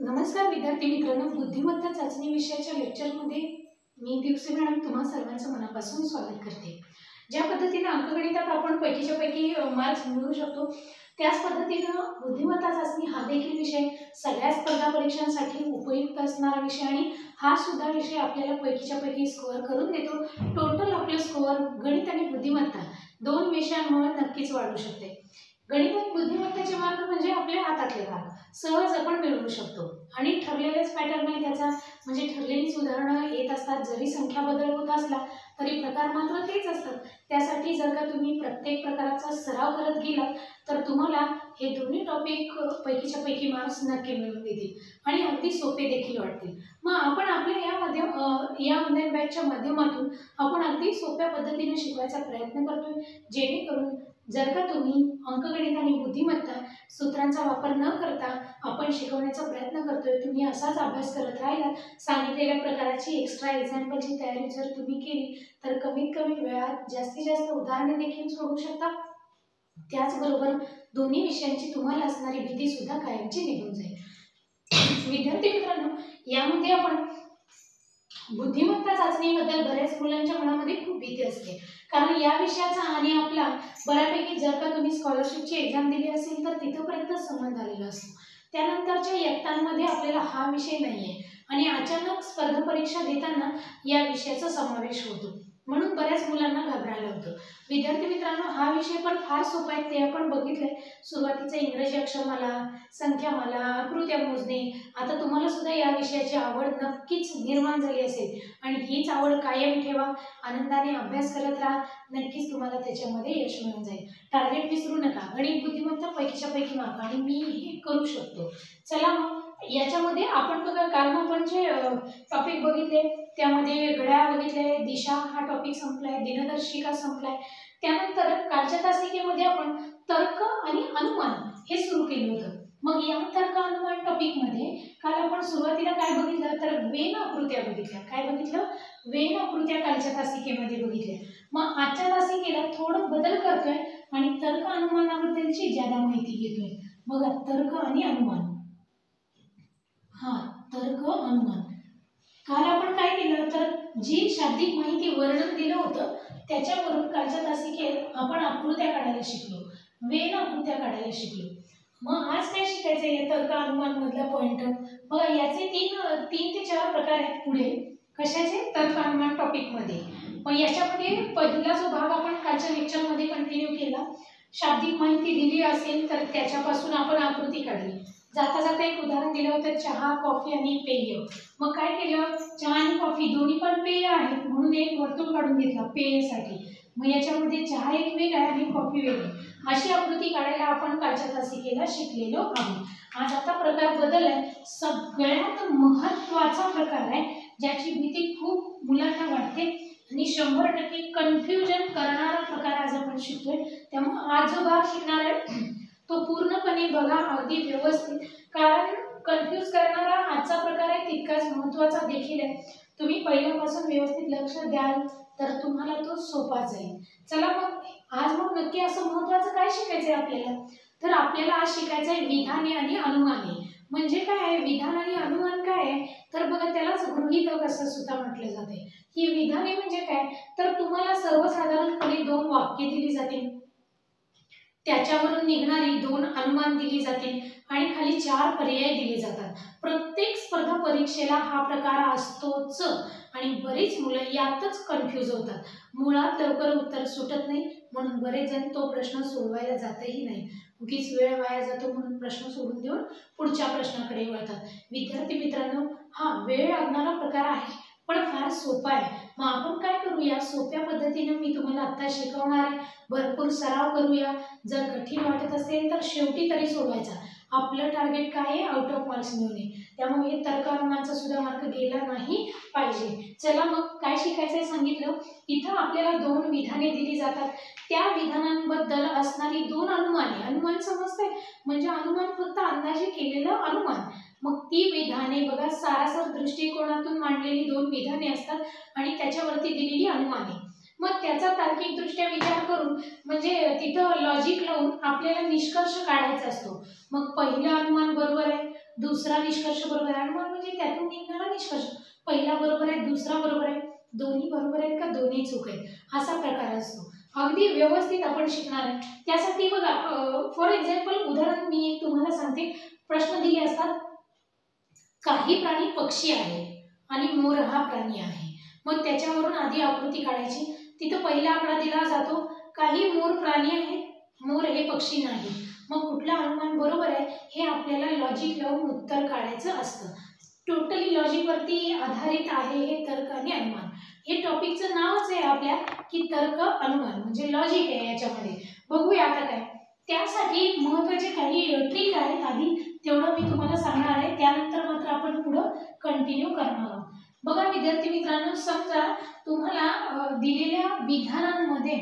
नमस्कार विद्यार्थी मित्रांनो, बुद्धिमत्ता चाचणी विषयाच्या लेक्चरमध्ये मी दिवसे मॅडम तुम्हा सर्वांचं मनापासून स्वागत करते। ज्या पद्धतीने अंकगणितात आपण पैकीच्या पैकी मार्क्स मिळवू शकतो, त्याच पद्धतीने बुद्धिमत्ता चाचणी हा देखील विषय सगळ्या स्पर्धा परीक्षांसाठी उपयुक्त असणारा विषय आणि हा सुद्धा विषय आपल्याला पैकीच्या पैकी स्कोअर करून देतो। टोटल आपले स्कोअर गणित आणि बुद्धिमत्ता दोन विषयांमुळे नक्कीच वाढू शकते। गणित आणि बुद्धिमत्तेचे मार्क म्हणजे आपल्या हातातले भाग सहज आपण मिळवू शकतो आणि ठरलेलेच पॅटर्न आहे त्याचा, म्हणजे ठरलेलीच उदाहरणं येत असतात। जरी संख्या बदल होत असला तरी प्रकार मात्र तेच असतात। त्यासाठी जर का तुम्ही प्रत्येक प्रकाराचा सराव करत गेलात तर तुम्हाला हे दोन्ही टॉपिक पैकीच्या पैकी मार्क्स नक्की मिळवून देतील आणि अगदी सोपे देखील वाटतील। मग आपण आपल्या या ऑनलाईन बॅचच्या माध्यमातून आपण अगदी सोप्या पद्धतीने शिकवायचा प्रयत्न करतोय, जेणेकरून जर का तुम्ही अंकगणित आणि बुद्धिमत्ता सूत्रांचा वापर न करता आपण शिकवण्याचा प्रयत्न करतोय, तुम्ही असाच अभ्यास करत राहिला, सांगितलेल्या प्रकाराची एक्स्ट्रा एक्झाम्पलची तयारी जर तुम्ही केली तर कमीत कमी वेळात जास्तीत जास्त उदाहरणे देखील सोडवू शकता। त्याचबरोबर दोन्ही विषयांची तुम्हाला असणारी भीती सुद्धा कायमची निघून जाईल। विद्यार्थी मित्रांनो, यामध्ये आपण बुद्धिमत्ता चाचणीबद्दल बऱ्याच मुलांच्या मनामध्ये खूप भीती असते, कारण या विषयाचा आणि आपला बऱ्यापैकी जर का तुम्ही स्कॉलरशिपची एक्झाम दिली असेल तर तिथपर्यंत संबंध आलेला असतो। त्यानंतरच्या इयत्तांमध्ये आपल्याला हा विषय नाहीये आणि अचानक स्पर्धा परीक्षा देताना या विषयाचा समावेश होतो, म्हणून बऱ्याच मुलांना घाबरायला होतं। विद्यार्थी मित्रांनो, हा विषय पण फार सोपा आहे, ते आपण बघितलंय। सुरुवातीचा इंग्रजी अक्षरमाला, संख्यामाला, आकृत्या मोजणे, आता तुम्हाला सुद्धा या विषयाची आवड नक्कीच निर्माण झाली असेल आणि हीच आवड कायम ठेवा, आनंदाने अभ्यास करत राहा, नक्कीच तुम्हाला त्याच्यामध्ये यश मिळून जाईल। टार्गेट विसरू नका, गणित बुद्धिमत्ता पैकीच्या पैकी मार्क आणि मी हे करू शकतो। चला मग याच्यामध्ये आपण बघा, काल आपण जे टॉपिक बघितले त्यामध्ये घड्याळ बघितले, दिशा हा टॉपिक संपलाय, दिनदर्शिका संपलाय। त्यानंतर कालच्या तासिकेमध्ये आपण तर्क आणि अनुमान हे सुरू केलं होतं। मग या तर्क अनुमान टॉपिक मध्ये काल आपण सुरुवातीला काय बघितलं तर वेन आकृत्या बघितल्या। काय बघितलं? वेन आकृत्या कालच्या तासिकेमध्ये बघितल्या। मग आजच्या तासिकेला थोडं बदल करतोय आणि तर्क अनुमानाबद्दलची ज्यादा माहिती घेतोय। बघा, तर्क आणि अनुमान, तर्क अनुमान। काल आपण काय केलं तर जी शाब्दिक माहिती वर्णन दिलं होतं त्याच्यावरून कालच्या तासिकेत आपण आकृत्या काढायला शिकलो, वेन आकृत्या काढायला शिकलो। मग आज काय शिकायचं आहे? तर्क अनुमान मधला पॉइंट बघा, याचे तीन ते चार प्रकार आहेत पुढे कशाचे, तर्क अनुमान टॉपिक मध्ये। मग याच्यामध्ये पहिला जो भाग आपण कालच्या लेक्चर मध्ये कंटिन्यू केला, शाब्दिक माहिती दिली असेल तर त्याच्यापासून आपण आकृती काढली। जाता जाता एक उदाहरण दिलं होतं, चहा, कॉफी आणि पेय। मग काय केलं, चहा आणि कॉफी दोन्ही पण पेय आहेत म्हणून एक वर्तुळ काढून घेतला पेयसाठी। मग याच्यामध्ये चहा एक वेगळा आहे आणि कॉफी वेगळी, अशी आकृती काढायला आपण कालच्या तासिकेला शिकलेलो आहोत। आज आता प्रकार बदललाय, सगळ्यात महत्त्वाचा प्रकार आहे ज्याची भीती खूप मुलांना वाटते आणि 100% कन्फ्युजन करणारा प्रकार आज आपण शिकतोय। त्यामुळे आज जो भाग शिकणार आहे तो पूर्णपणे बघा अगदी व्यवस्थित, कारण कन्फ्यूज करणारा आजचा प्रकार आहे तितकाच महत्त्वाचा देखील आहे। तुम्ही पहिल्यापासून व्यवस्थित लक्ष द्याल तर तुम्हाला तो सोपा जाईल। चला मग नक्की असं महत्त्वाचं काय शिकायचंय आपल्याला, तर आपल्याला आज शिकायचं आहे विधाने आणि अनुमाने। म्हणजे काय आहे विधान आणि अनुमान काय आहे, तर बघा त्यालाच गृहीतक असं सुद्धा म्हटलं जाते। ही विधाने म्हणजे काय, तर तुम्हाला सर्वसाधारणपणे दोन वाक्ये दिली जातील, त्याच्यावरून निघणारी दोन अनुमान दिली जातील आणि खाली चार पर्याय दिले जातात। प्रत्येक स्पर्धा परीक्षेला हा प्रकार असतोच आणि बरीच मुलं यातच कन्फ्यूज होतात। मुळात लवकर उत्तर सुटत नाही म्हणून बरेच जण तो प्रश्न सोडवायला जातही नाही, उगीच वेळ वाया जातो म्हणून प्रश्न सोडून देऊन पुढच्या प्रश्नाकडे वळतात। विद्यार्थी मित्रांनो, हा वेळ लागणारा प्रकार आहे पण फार सोपा आहे। मग आपण काय करूया, सोप्या पद्धतीने मी तुम्हाला आता शिकवणार आहे, भरपूर सराव करूया। जर कठीण वाटत असेल तर शेवटी तरी सोडवायचा। आपलं टार्गेट काय आहे, आउट ऑफ मार्क्स मिळवणे, त्यामुळे तर्क अनुमानचा सुद्धा मार्क गेला नाही पाहिजे। चला मग काय शिकायचंय सांगितलं, इथं आपल्याला दोन विधाने दिली जातात, त्या विधानांबद्दल असणारी दोन अनुमाने, अनुमान समजतंय म्हणजे अनुमान फक्त अंदाजे केलेलं अनुमान। मग ती विधाने बघा सारासर दृष्टिकोनातून मांडलेली दोन विधाने असतात आणि त्याच्यावरती दिलेली अनुमाने। मग त्याचा तार्किकदृष्ट्या विचार करून म्हणजे तिथं लॉजिक लावून आपल्याला निष्कर्ष काढायचा असतो। मग पहिलं अनुमान बरोबर आहे, दुसरा निष्कर्ष बरोबर आहे, अनुमान म्हणजे त्यातून निघणारा निष्कर्ष, पहिला बरोबर आहे दुसरा बरोबर आहे, दोन्ही बरोबर आहेत का दोन्ही चूक आहेत असा प्रकार असतो. अगदी व्यवस्थित आपण शिकणार आहे. त्यासाठी बघा फॉर एक्झाम्पल उदाहरण मी एक तुम्हाला सांगते. प्रश्न दिले असतात, काही प्राणी पक्षी आहे आणि मोर हा प्राणी आहे, मग त्याच्यावरून आधी आकृती काढायची. तिथं पहिला आकडा दिला जातो, काही मोर प्राणी आहे, मोर हे पक्षी नाही. मग कुठला अनुमान बरोबर आहे हे आपल्याला लॉजिक लावून उत्तर काढायचं असतं. टोटली लॉजिकवरती आधारित आहे हे तर्क आणि अनुमान. हे टॉपिकचं नावच आहे आपल्या की तर्क अनुमान म्हणजे लॉजिक आहे याच्यामध्ये. बघूया आता काय. त्यासाठी महत्त्वाचे काही ट्रिक आहेत, आधी तेवढं मी तुम्हाला सांगणार आहे, त्यानंतर मात्र आपण पुढं कंटिन्यू करणार आहोत. बघा विद्यार्थी मित्रांनो, समजा तुम्हाला दिलेल्या विधानांमध्ये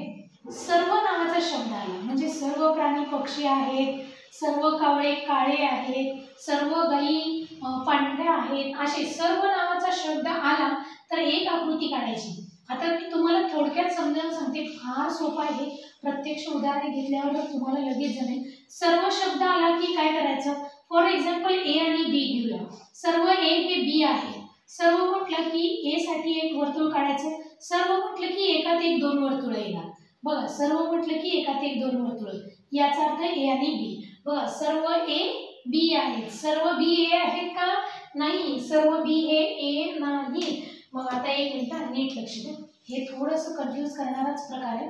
सर्व नावाचा शब्द आला, म्हणजे सर्व प्राणी पक्षी आहेत, सर्व कावळे काळे आहेत, सर्व गायी पांढऱ्या आहेत, असे सर्व नावाचा शब्द आला तर एक आकृती काढायची. आता मी तुम्हाला थोडक्यात समजावून सांगते, फार सोपं आहे. प्रत्यक्ष उदाहरणे घेतल्यावर तुम्हाला लगेच जमेल. सर्व शब्द आला की काय करायचं, फॉर एक्झाम्पल ए आणि बी घेऊया. सर्व ए हे बी आहे. सर्व म्हटलं की ए साठी एक वर्तुळ काढायचं. सर्व म्हटलं की एकात एक दोन वर्तुळ येणार. बघा सर्व म्हटलं की एकात एक दोन वर्तुळ, याचा अर्थ ए आणि बी. बघा सर्व ए बी आहेत, सर्व बी ए आहेत का नाही, सर्व बी हे ए नाही. मग आता एक मिनिट नीट लक्ष द्या, हे थोडंसं कन्फ्यूज करणाराच प्रकार आहे.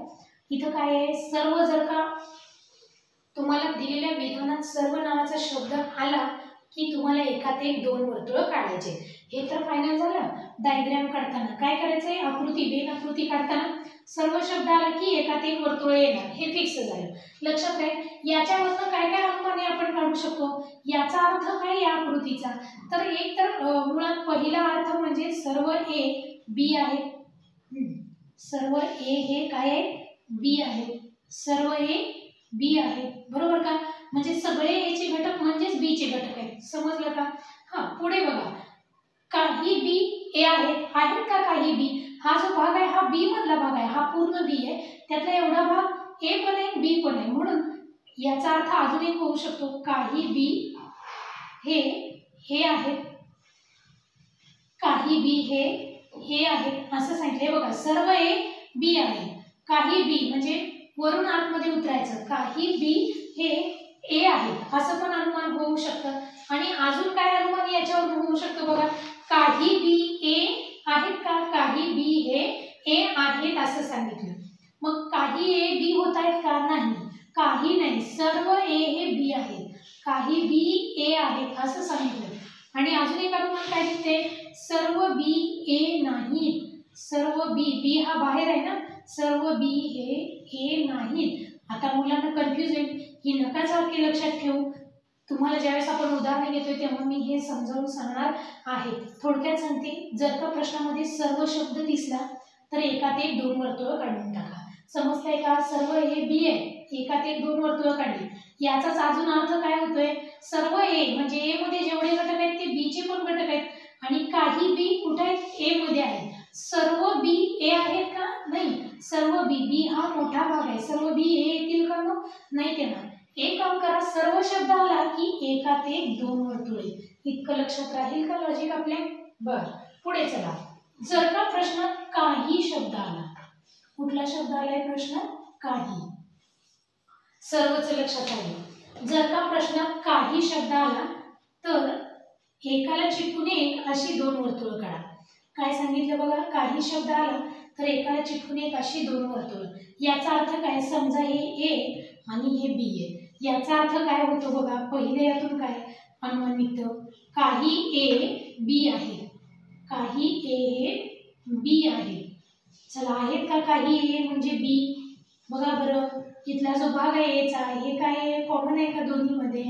इथं काय आहे, सर्व जर का तुम्हाला दिलेल्या विधानात सर्व नावाचा शब्द आला की तुम्हाला एकात एक दोन वर्तुळ काढायचे. हे तर फायनल झालं. डायग्राम काढताना काय करायचंय, आकृती वेन आकृती काढताना सर्व शब्द आला की एकात एक वर्तुळ येणार, हे फिक्स झालं. लक्षात राहील. याच्यावरनं काय काय अनुमाने आपण काढू शकतो, याचा अर्थ काय या आकृतीचा. तर एक तर मुळात पहिला अर्थ म्हणजे सर्व ए बी आहे, सर्व ए हे काय आहे बी आहे, सर्व ए बी आहे, बरोबर का. म्हणजे सगळे ए चे घटक म्हणजेच बी चे घटक आहेत. समजलं का. हा पुढे बघा, काही बी ए आहेत का काही बी. हा जो भाग आहे हा बी मधला भाग आहे, हा पूर्ण बी आहे, त्यातला एवढा भाग ए पण आहे बी पण आहे. म्हणून याचा अर्थ अजून एक होऊ शकतो, काही बी हे आहेत, काही बी हे आहेत असं सांगितले. बघा सर्व ए बी आहे, काही बी म्हणजे वरून आतमध्ये उतरायचं, काही बी हे ए आहे असं पण अनुमान होऊ शकतं. आणि अजून काय अनुमान याच्यावर होऊ शकतं बघा, काही बी ए आहेत का, काही बी हे ए आहेत असं सांगितलं. मग काही ए बी होत आहेत का, नाही, काही नाही, सर्व ए हे बी आहेत, काही बी ए आहेत असं सांगितलं. आणि अजून एक अनुमान काय दिसते, सर्व बी ए नाही, सर्व बी, बी हा बाहेर आहे ना, सर्व बी हे ए नाहीत. आता मुलांना कन्फ्यूज होईल, ही नकाच वाक्य लक्षात ठेवू. तुम्हाला ज्यावेळेस आपण उदाहरणे घेतोय तेव्हा मी हे समजावून सांगणार आहे. थोडक्यात सांगते, जर का प्रश्नामध्ये सर्व शब्द दिसला तर एकात एक दोन वर्तुळ काढून टाका. समजलंय का. सर्व ए बी आहे, एकात एक दोन वर्तुळ काढली. याचाच अजून अर्थ काय होतोय, सर्व ए म्हणजे ए मध्ये जेवढे घटक आहेत ते बी चे पण घटक आहेत, आणि काही बी कुठे आहेत ए मध्ये आहेत. सर्व बी ए आहेत का, नाही, सर्व बी, बी हा मोठा भाग आहे, सर्व बी ए येतील का, मग नाही येणार. एक काम करा, सर्व शब्द आला की एकात एक दोन वर्तुळे. इतकं लक्षात राहील का लॉजिक आपल्या. बर पुढे चला. जर का प्रश्नात काही शब्द आला, कुठला शब्द आलाय प्रश्नात, काही, सर्वच लक्षात राहील. जर का प्रश्नात काही शब्द आला तर एकाला चिटकून एक अशी दोन वर्तुळ काढा. काय सांगितलं बघा, काही शब्द आला तर एकाला चिटकून एक अशी दोन वर्तुळ. याचा अर्थ काय, समजा हे ए आणि हे बी आहे, याचा अर्थ काय होतो बघा, पहिले यातून काय अनुमान निघतं, काही ए बी आहे, काही ए बी आहे. चला आहेत का काही ए म्हणजे बी, बघा बरं इथला जो भाग आहे एचा, हे काय कॉमन आहे का दोन्ही मध्ये,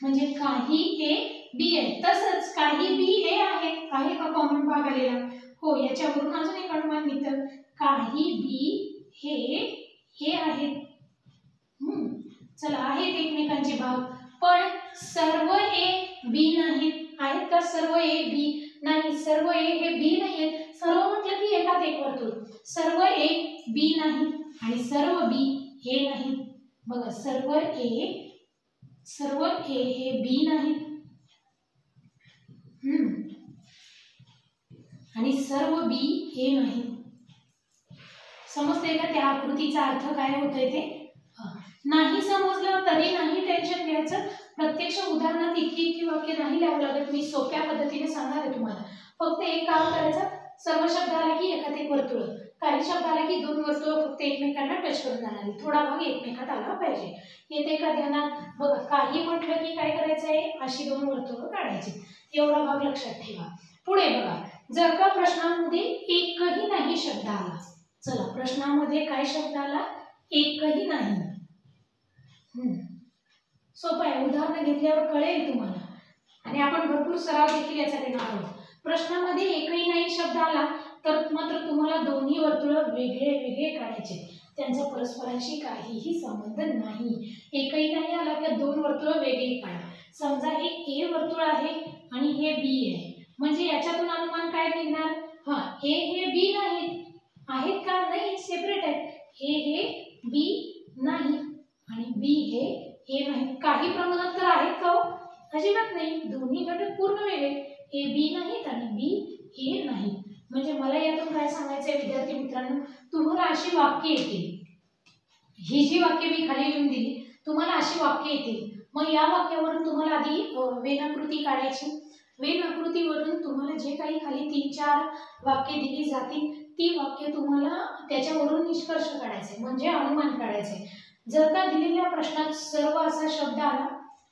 म्हणजे काही ए बी आहे. तसंच काही बी ए आहे का कॉमन भाग आलेला, हो. याच्यावरून अजून एक अनुमान निघतं, काही बी हे आहेत. चला आहेत एकमेकांचे भाग, पण सर्व ए बी नाहीत. आहेत का सर्व ए बी, नाही, सर्व ए हे बी नाही आहेत. सर्व म्हटलं की एकात एक वर्तुळ, सर्व ए बी नाही आणि सर्व बी हे नाही. बघा सर्व ए हे बी नाहीत, आणि सर्व बी हे नाही. समजतंय का त्या आकृतीचा अर्थ काय होतोय ते? नाही समजलं तरी नाही टेन्शन घ्यायचं. प्रत्यक्ष उदाहरणात इतकी वाक्य नाही लिहावं लागत. मी सोप्या पद्धतीने सांगणार आहे तुम्हाला. फक्त एक काम करायचं, सर्व शब्द आला की एकात एक वर्तुळ, काही शब्द आला की दोन वर्तुळ फक्त एकमेकांना टच करून जाणारी, थोडा भाग एकमेकात आला पाहिजे. येते का ध्यानात? बघा, काही म्हटलं की काय करायचंय, अशी दोन वर्तुळ काढायची. एवढा भाग लक्षात ठेवा. पुढे बघा, जर का प्रश्नांमध्ये एकही नाही शब्द आला, चला प्रश्नामध्ये काय शब्द आला? एकही नाही. सोपं आहे, उदाहरण घेतल्यावर कळेल तुम्हाला आणि आपण भरपूर सराव देखील याचा देणार आहोत. प्रश्नामध्ये एकही नाही शब्द आला तर मात्र तुम्हाला दोन्ही वर्तुळ वेगळे वेगळे काढायचे, त्यांचा परस्परांशी काहीही संबंध नाही. एकही नाही आला तर दोन वर्तुळ वेगळी काढा. समजा हे ए वर्तुळ आहे आणि हे बी आहे, म्हणजे याच्यातून अनुमान काय निघणार? ए हे बी नाहीत, आहेत का? नाही, सेपरेट आहेत. हे बी नाही आणि बी हे ए नाही. काही प्रमाणात तर आहेत का? अजिबात नाही. दोन्ही घटक पूर्ण वेगळे, ए बी नाहीत आणि बी ए नाही. म्हणजे मला यातून काय सांगायचंय विद्यार्थी मित्रांनो, तुम्हाला अशी वाक्य येतील, ही जी वाक्य मी खाली लिहून दिली तुम्हाला अशी वाक्य येतील. मग या वाक्यावरून तुम्हाला आधी वेन आकृती काढायची. वेन आकृतीवरून तुम्हाला जे काही खाली 3-4 वाक्य दिली जातील ती वाक्य तुम्हाला त्याच्यावरून निष्कर्ष काढायचे, म्हणजे अनुमान काढायचे. जर का दिलेल्या प्रश्नात सर्व असा शब्द आला,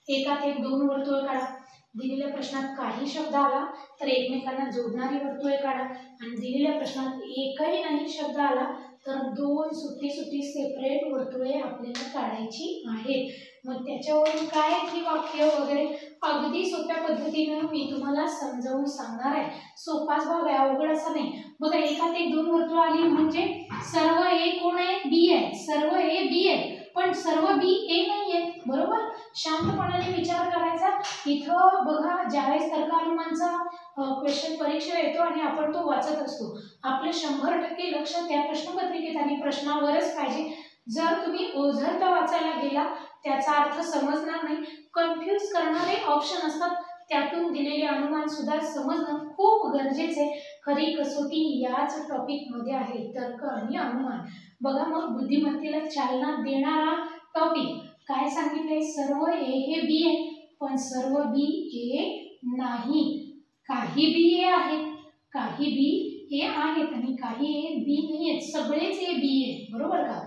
एकात एक दोन वर्तुळ काढा. दिलेल्या प्रश्नात काही शब्द आला तर एकमेकांना जोडणारी वर्तुळे काढा. आणि दिलेल्या प्रश्नात एकही नाही शब्द आला तर दोन सुट्टी सेपरेट वर्तुळे आपल्याला काढायची आहेत. मग त्याच्यावरून काय ही वाक्य वगैरे अगदी सोप्या पद्धतीने मी तुम्हाला समजावून सांगणार आहे. सोपाच भाग आहे, अवघड असा नाही. बघा, एकात एक दोन वर्तुळ आली म्हणजे सर्व ए कोण आहे? बी आहे. सर्व ए बी आहे, पण सर्व बी ए नाही आहेत. बरोबर, शांतपणाने विचार करायचा. इथं बघा, ज्यावेळेस तर्कानुमानचा क्वेश्चन परीक्षा येतो आणि आपण तो वाचत असतो, आपले 100% लक्ष त्या प्रश्नपत्रिकेत आणि प्रश्नावरच पाहिजे. जर तुम्ही ओझरता वाचायला गेला त्याचा अर्थ समजणार नाही. कन्फ्यूज करणारे ऑप्शन असतात, त्यातून दिलेले अनुमान सुद्धा समजणं खूप गरजेचे आहे. खरी कसोटी याच टॉपिक मध्ये आहे, तर्क आणि अनुमान. बघा, मग बुद्धिमत्तेला चालना देणारा टॉपिक काय सांगितलंय? सर्व ए हे बी आहे, पण सर्व बी ए नाही. काही बी ए आहेत, काही बी ए आहेत आणि काही ए बी नाही आहेत. सगळेच ए बी आहेत. बरोबर का?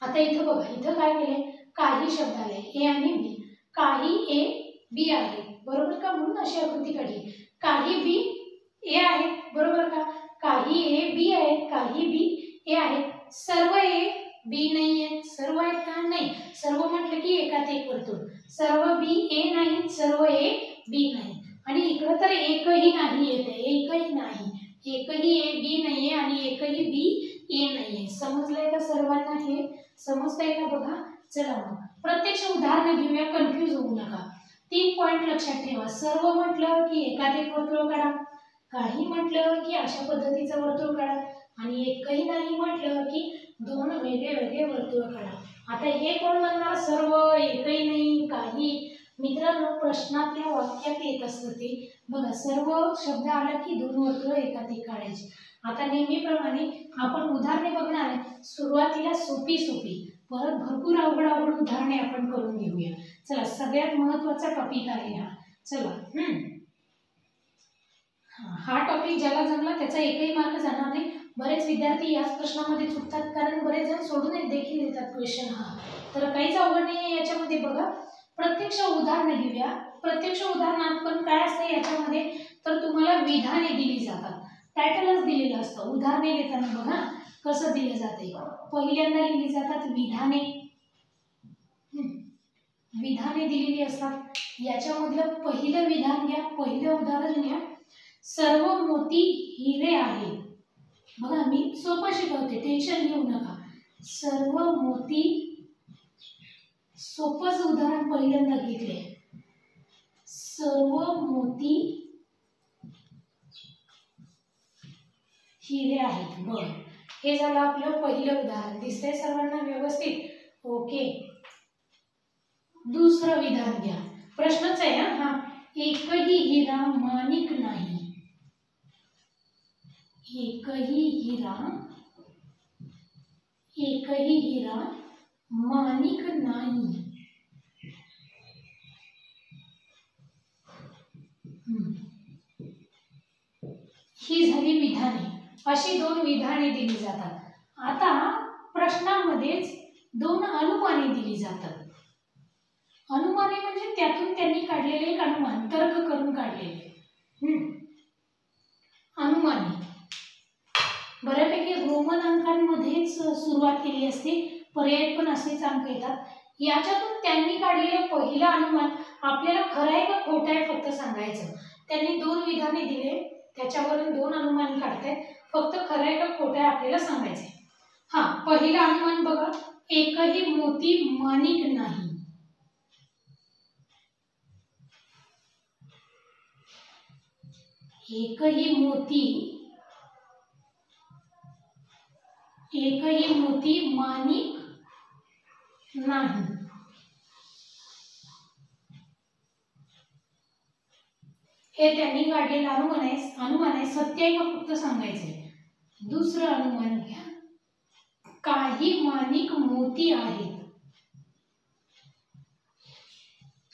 आता इथं बघा, इथं काय केलंय? काही शब्द आले, ए आणि बी. काही ए बी आहे, बरोबर का? म्हणून अशी आकृती काढली. काही बी ए आहेत, बरोबर का? काही ए बी आहेत, काही बी ए आहेत. सर्व ए बी नाही आहेत. सर्व आहेत का? नाही. सर्व म्हटलं की एकात एक वर्तुळ. सर्व बी ए नाही, सर्व ए बी नाही. आणि इकडं तर एकही नाही येते, एकही नाही. एकही ए बी नाहीये आणि एकही बी ए नाहीये. समजलंय का सर्वांना? हे समजतंय का? बघा, चला मग प्रत्यक्ष उदाहरण घेऊया, कन्फ्यूज होऊ नका. 3 पॉइंट लक्षात ठेवा. सर्व म्हटलं की एकात एक वर्तुळ काढा, काही म्हटलं की अशा पद्धतीचं वर्तुळ काढा आणि एकही नाही म्हटलं की दोन वेगळे वेगळे वर्तुळ काढा. आता हे कोण म्हणणार? सर्व, एकही नाही, काही. मित्रांनो, प्रश्नातल्या वाक्यात येत असतं ते. बघा, सर्व शब्द आला की दोन वर्तुळ एकात एक काढायचे. आता नेहमीप्रमाणे आपण उदाहरणे बघणार आहे. सुरुवातीला सोपी परत भरपूर अवघड उदाहरणे आपण करून घेऊया. चला, सगळ्यात महत्त्वाचा टॉपिक आहे हा. चला, हा टॉपिक ज्याला जमला त्याचा एकही मार्क जाणार नाही. बरेच विद्यार्थी याच प्रश्नामध्ये चुकतात, कारण बरेच जण सोडून देखील देतात क्वेश्चन हा. तर काहीच अवघड नाही याच्यामध्ये. बघा, प्रत्यक्ष उदाहरण घेऊया. प्रत्यक्ष उदाहरणात पण काय असतं याच्यामध्ये, तर तुम्हाला विधाने दिली जातात. टायटलच दिलेलं असतं. उदाहरणे देताना बघा कसं दिलं जाते. पहिल्यांदा लिहिली जातात विधाने. विधाने दिलेली असतात. याच्यामधलं पहिलं विधान घ्या, पहिलं उदाहरण घ्या. सर्व मोती हिरे आहेत. बघा, मी सोपं शिकवते, टेन्शन घेऊ नका. सर्व मोती, सोपंच उदाहरण पहिल्यांदा घेतले. सर्व मोती हिरे आहेत. बरं, हे झालं आपलं पहिलं उदाहरण. दिसतंय सर्वांना व्यवस्थित? ओके. दुसरं विधान घ्या. प्रश्नच आहे हा. एकही हिरा माणिक नाही. एकही हिरा माणिक नाही. ही झाली विधाने. अशी 2 विधाने दिली जातात. आता प्रश्नामध्येच 2 अनुमाने दिली जातात. अनुमाने म्हणजे त्यातून त्यांनी काढलेले एक अनुमान, तर्क करून काढलेले अनुमाने. बऱ्यापैकी रोमन अंकांमध्येच सुरुवात केली असते, पर्याय पण असेच अंक येतात. याच्यातून त्यांनी काढलेलं पहिलं अनुमान आपल्याला खरं आहे का खोटं आहे फक्त सांगायचं. त्यांनी 2 विधाने दिले, त्याच्यावरून 2 अनुमान काढतायत, फक्त खरं आहे का खोटं आहे आपल्याला सांगायचंय. पहिलं अनुमान बघा, एकही मोती माणिक नाही. एकही मोती माणिक नाही. हे त्यांनी काढलेलं अनुमान आहे. सत्य आहे का फक्त सांगायचंय. दुसरं अनुमान घ्या, काही माणिक मोती आहेत.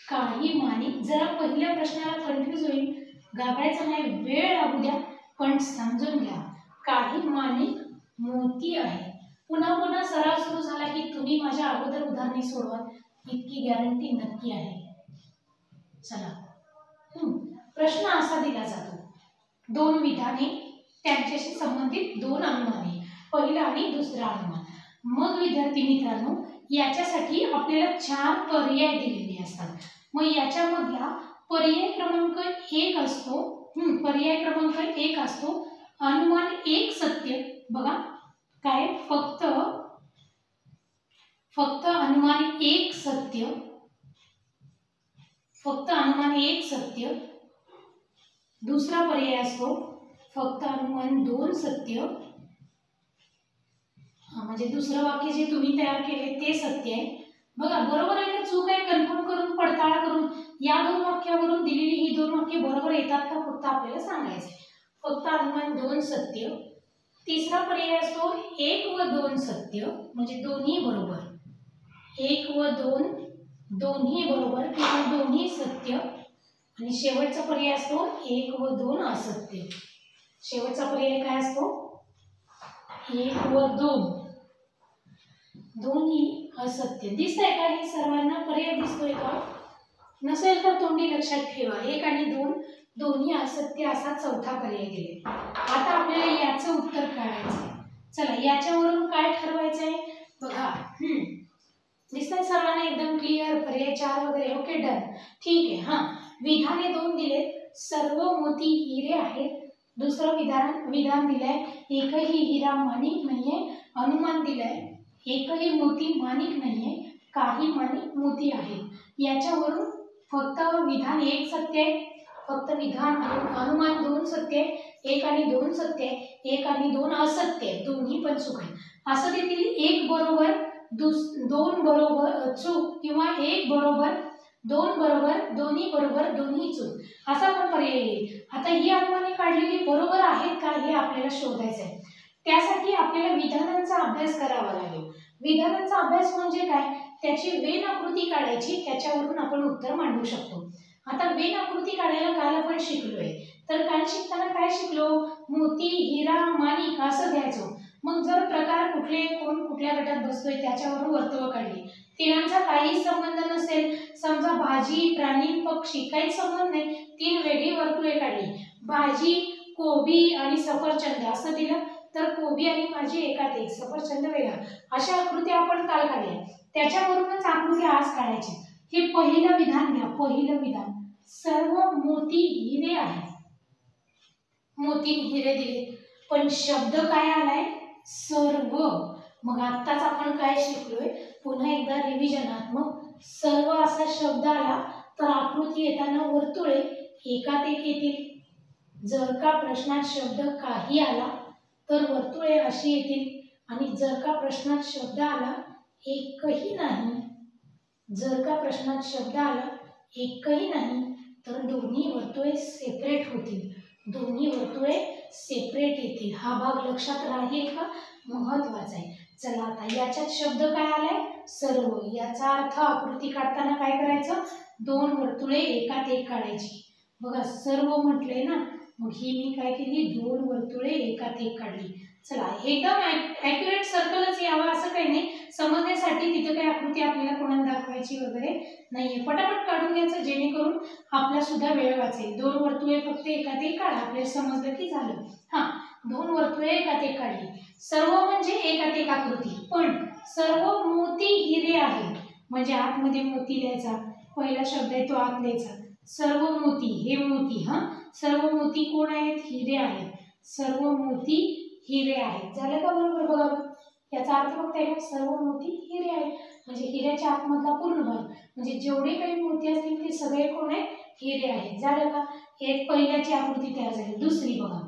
काही माणिक, जरा पहिल्या प्रश्नाला कन्फ्यूज होईल, घाबरायचं नाही, वेळ लागू द्या, पण समजून घ्या. काही माणिक मोती आहे. पुन्हा पुन्हा सराव सुरू झाला की तुम्ही माझ्या अगोदर उदाहरणे सोडवा, इतकी गॅरंटी नक्की आहे. चला, प्रश्न असा दिला जातो, 2 विधाने, त्यांच्याशी संबंधित 2 अनुमाने, पहिलं आणि दुसरं अनुमान. मग विद्यार्थी मित्रांनो, याच्यासाठी आपल्याला 4 पर्याय दिलेले असतात. मग याच्यामधला पर्याय क्रमांक 1 असतो. पर्याय क्रमांक 1 असतो अनुमान 1 सत्य. बघा काय, फक्त अनुमान 1 सत्य, फक्त अनुमान 1 सत्य. दुसरा पर्याय असतो फक्त अनुमान 2 सत्य. म्हणजे दुसरं वाक्य जे तुम्ही तयार केले ते सत्य आहे. बघा बरोबर आहे का चूक आहे कन्फर्म करून, पडताळा करून, या 2 वाक्यावरून दिलेली ही 2 वाक्य बरोबर येतात का फक्त आपल्याला सांगायचं. फक्त अनुमान 2 सत्य. तिसरा पर्याय असतो 1 व 2 सत्य, म्हणजे दोन्ही बरोबर. 1 व 2 दोन्ही बरोबर किंवा दोन्ही सत्य. आणि शेवटचा पर्याय असतो 1 व 2 असत्य. शेवटचा पर्याय काय असतो, 1 व 2 दोन्ही असत्य. दिसतंय का हे सर्वांना पर्याय दिसतोय का? नसेल तर तोंडी लक्षात ठेवा, 1 आणि 2 दोन्ही असत्य असा चौथा पर्याय दिले. आता आपल्याला याचं उत्तर काढायचं. चला, याच्यावरून काय ठरवायचंय बघा. दिसतंय सर्वांना एकदम क्लिअर, पर्याय 4 वगैरे. ओके, डन, ठीक आहे. विधाने 2 दिलेत, सर्व मोती हिरे आहेत. दुसरं विधान दिलंय, एकही हिरा माणिक नाहीये. अनुमान दिलंय, एकही मोती माणिक नाहीये, काही माणिक मोती आहेत. याच्यावरून फक्त विधान 1 सत्य आहे, फक्त अनुमान 2 सत्य आहे, 1 आणि 2 सत्य आहे, 1 आणि 2 असत्य आहे, दोन्ही पण चूक आहे. असं देखील 1 बरोबर 2 बरोबर चूक किंवा 1 बरोबर 2 बरोबर, दोन्ही बरोबर दोन्ही चूक, असा पण पर्याय येईल. आता ही अनुमाने काढलेली बरोबर आहेत का हे आपल्याला शोधायचं आहे. त्यासाठी आपल्याला विधानांचा अभ्यास करावा लागेल. विधानांचा अभ्यास म्हणजे काय, त्याची वेन आकृती काढायची, त्याच्यावरून आपण उत्तर मांडू शकतो. आता वेन आकृती काढायला काल आपण शिकलोय, तर काल शिकताना काय शिकलो, मोती, हिरा, माणिक असं घ्यायचो. मग जर प्रकार कुठले, कोण कुठल्या गटात बसतोय त्याच्यावरून वर्तुळ काढली. तिघांचा काही संबंध नसेल, समजा भाजी, प्राणी, पक्षी, काही संबंध नाही, 3 वेगळी वर्तुळे काढली. भाजी, कोबी आणि सफरचंद असं दिलं तर कोबी आणि भाजी एकात एक, सफरचंद वेगळा, अशा आकृती आपण काल काढल्या. त्याच्यावरूनच आकृती आज काढायची. हे पहिलं विधान घ्या. पहिलं विधान, सर्व मोती हिरे आहेत. मोती हिरे दिले, पण शब्द काय आलाय, सर्व. मग आत्ताच आपण काय शिकलोय, पुन्हा एकदा रिव्हिजनात्मक. सर्व असा शब्द आला तर आकृती येताना वर्तुळे एकात एक येतील. जर का प्रश्नात शब्द काही आला तर वर्तुळे अशी येतील. आणि जर का प्रश्नात शब्द आला एकही नाही, जर का प्रश्नात शब्द आला एकही नाही, तर दोन्ही वर्तुळे सेपरेट होतील. दोन्ही वर्तुळे सेपरेट येतील. हा भाग लक्षात राहील का? महत्वाचा आहे. चला आता याच्यात शब्द काय आलाय? सर्व. याचा अर्थ आकृती काढताना काय करायचं? दोन वर्तुळे एकात एक काढायची. बघा सर्व म्हटले ना, मग ही मी काय केली? दोन वर्तुळे एकात एक काढली. चला एकदम ॲक्युरेट सर्कलच यावं असं काही नाही, समजण्यासाठी तिथे काही आकृती आपल्याला कोणाला दाखवायची वगैरे नाहीये. पटापट काढून घ्यायचं जेणेकरून आपला सुद्धा वेळ वाचेल. दोन वर्तुळे फक्त एकात एक काढा, आपल्याला समजलं की झालं. हा, दोन वर्तुळे एकात एक काढली. सर्व म्हणजे एकात एक आकृती, पण सर्व मोती हिरे आहेत म्हणजे आतमध्ये मोती लिहायचा. पहिला शब्द आहे तो आत लिहायचा. सर्व मोती, हे मोती, हा सर्व मोती कोण आहेत? हिरे आहेत. सर्व मोती हिरे आहेत. झालं का? बरोबर. बघा याचा अर्थ फक्त आहे सर्व मोती हिरे आहेत म्हणजे हिऱ्याच्या आतमधला पूर्ण भाग म्हणजे जेवढे काही मोती असतील ते सगळे कोण आहेत? हिरे आहेत. झालं का? एक पहिल्याची आकृती तयार झाली. दुसरी बघा,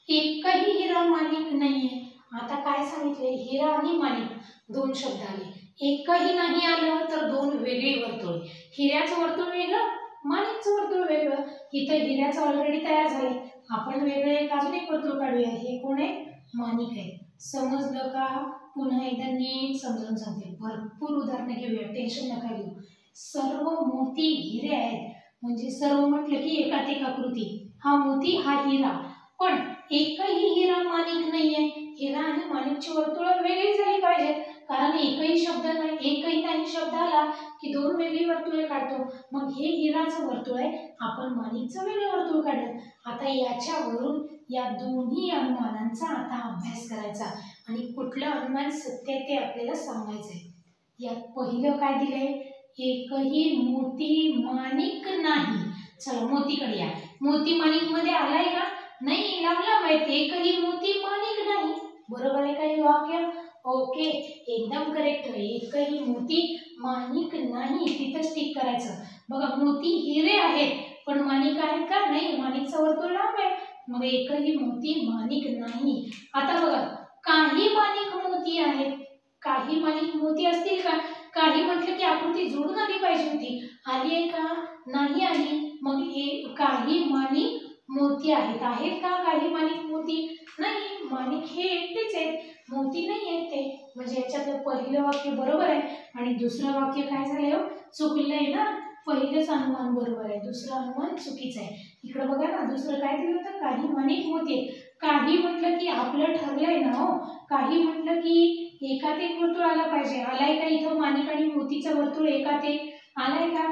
एकही हिरा माणिक नाहीये. आता काय सांगितले? हिरा आणि माणिक दोन शब्द आले. एकही नाही आलं तर दोन वेगळी वर्तुळे. हिऱ्याचं वर्तुळ वेगळं, माणिकचं वर्तुळ वेगळं. इथं हिऱ्याचं ऑलरेडी तयार झाले, आपण वेगळे अजून एक वर्तुळ काढूया. हे कोण आहे? माणिक आहे. समजलं का? पुन्हा एकदा नीट समजावून सांगते. भरपूर उदाहरणं घेऊया, टेन्शन नका घेऊ. सर्व मोती हिरे आहेत म्हणजे सर्व म्हटलं की एकात एक आकृती. हा मोती, हा हिरा, पण एकही हिरा माणिक नाहीये. हिरा आणि माणिकची वर्तुळ वेगळी झाली पाहिजेत, कारण एकही शब्द नाही, एकही नाही शब्द आला की दोन वेगळी वर्तुळे काढतो. मग हे हिराचं वर्तुळ आहे, आपण माणिकचं वेगळं वर्तुळ काढलं. आता याच्यावरून या दोन्ही अनुमानांचा आता अभ्यास करायचा आणि कुठलं अनुमान सत्य आहे ते आपल्याला सांगायचंय. यात पहिलं काय दिलंय? एकही मोती माणिक नाही. चला मोतीकडे या. मोती माणिक मध्ये आलाय का? नाही, लावला माहिती. एकही मोती माणिक नाही. बरोबर आहे का हे वाक्य? ओके, एकदम करेक्ट आहे. एकही मोती माणिक नाही, तिथंच टिक करायचं. बघा मोती हिरे आहेत पण माणिक आहेत का? नाही, माणिकचं वर्तुळ लांब आहे, मग एकही मोती माणिक नाही. आता बघा, काही माणिक मोती आहेत. काही माणिक मोती असतील का? काही म्हटलं की आकृती जोडून आली पाहिजे होती. आली आहे का? नाही आली. मग काही माणिक मोती आहेत. आहेत का काही माणिक मोती? नाही, माणिक हे एकटेच आहेत, मोती नाही आहेत ते. म्हणजे याच्यातलं पहिलं वाक्य बरोबर आहे आणि दुसरं वाक्य काय झालंय? चुकलंय ना. पहिलंच अनुमान बरोबर आहे, दुसरं अनुमान चुकीचं आहे. इकडे बघा ना, दुसरं काय दिलं होतं? काही माणिक मोती. काही म्हटलं की आपलं ठरलंय ना हो. काही म्हटलं की एकात एक वर्तुळ आला पाहिजे. आलाय का इथं? माणिक आणि मोतीचं वर्तुळ एकात एक आलाय का?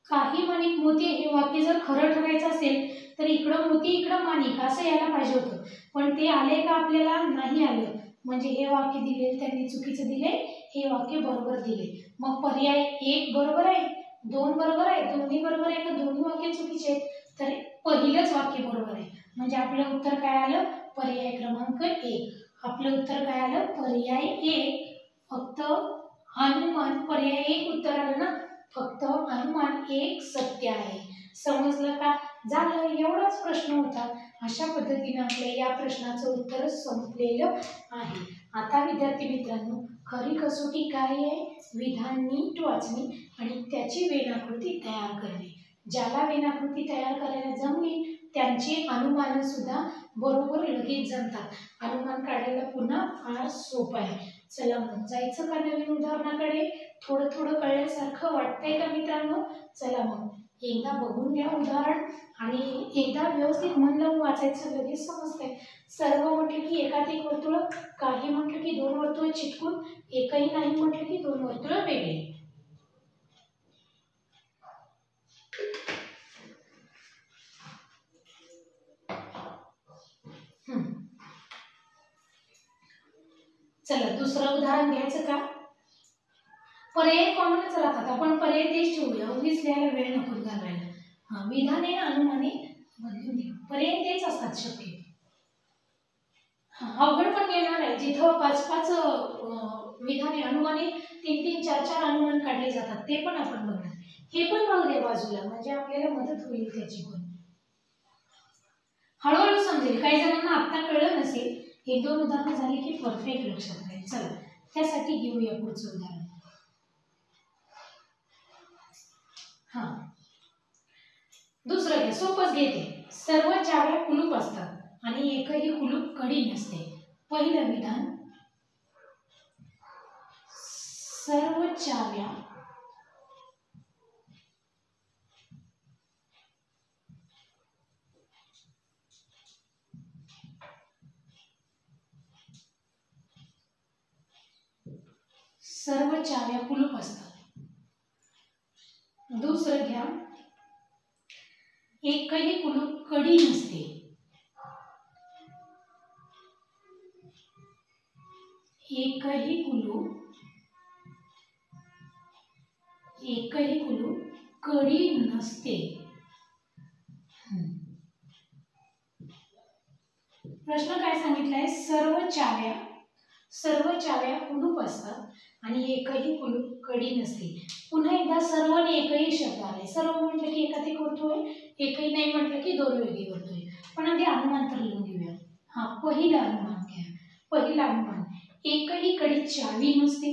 काही माणिक मोती हे वाक्य जर खरं ठरायचं असेल तर इकडं मोती इकडं माणिक असं यायला पाहिजे होतं, पण ते आले का? आपल्याला नाही आलं. म्हणजे हे वाक्य दिले त्यांनी चुकीचं दिले, हे वाक्य बरोबर दिले. मग पर्याय एक बरोबर आहे, दोन बरोबर आहे, दोन्ही बरोबर आहे का दोन्ही वाक्य चुकीचे आहेत? तर पहिलंच वाक्य बरोबर आहे. म्हणजे आपलं उत्तर काय आलं? पर्याय क्रमांक 1. आपलं उत्तर काय आलं? पर्याय 1. फक्त अनुमान पर्याय 1 उत्तर आलं ना, फक्त अनुमान 1 सत्य आहे. समजलं का? झालं, एवढाच प्रश्न होता. अशा पद्धतीने आपल्या या प्रश्नाचं उत्तर संपलेलं आहे. आता विद्यार्थी मित्रांनो, खरी कसोटी काय आहे? विधान नीट वाचणे आणि त्याची वेणाकृती तयार करणे. ज्याला वेणाकृती तयार करायला जमली त्यांची अनुमान सुद्धा बरोबर लगेच जमतात. अनुमान काढायला पुन्हा फार सोपं आहे. चला मग जायचं का नवीन उदाहरणाकडे? थोडं थोडं कळल्यासारखं वाटतंय का मित्रांनो? चला मग एकदा बघून घ्या उदाहरण आणि एकदा व्यवस्थित मन लावून वाचायचं, लगेच समजतंय. सर्व म्हटलं की एकात एक वर्तुळ, काही म्हटलं की दोन वर्तुळ चिटकून, एकही नाही म्हटलं की दोन वर्तुळ वेगळे. चला दुसरं उदाहरण घ्यायचं का? पर्याय कॉमनच राहतात, आपण पर्याय तेच ठेवूया, उगीच लिहायला वेळ नको घालवायला. विधाने अनुमाने बदलून घेऊ, पर्याय तेच असतात शक्य. अवघड पण येणार आहे, जिथं 5-5 विधाने अनुमाने 3-3, 4-4 अनुमान काढले जातात ते पण आपण बघणार. हे पण राहू दे बाजूला, म्हणजे आपल्याला मदत होईल त्याची पण. हळूहळू समजेल. काही जणांना आत्ता कळलं नसेल, 1-2 उदाहरणं झाली की परफेक्ट लक्षात राहील. चला त्यासाठी घेऊया पुढचं उदाहरण. दुसरं घ्या, सोपंच घेते. सर्व चाव्या कुलूप असतात आणि एकही कुलूप कडी नसते. पहिलं विधान, सर्व चाव्या कुलूप असतात. दुसरं घ्या, एकही कुलूप कडी नसते. एकही कुलूप कडी नसते. प्रश्न काय सांगितलाय? सर्व चाव्या कुलूप असतात आणि एकही कुलूप कडी नसते. पुन्हा एकदा सर्व आणि एकही शब्द आले. सर्व म्हटलं की एकाधिक वर्तुळ, एकही नाही म्हटलं की दोन वेगळी वर्तुळ. पण आधी अनुमान तर लिहून घेऊया. हा पहिला अनुमान घ्या. पहिला अनुमान, एकही कडी चावी नसते.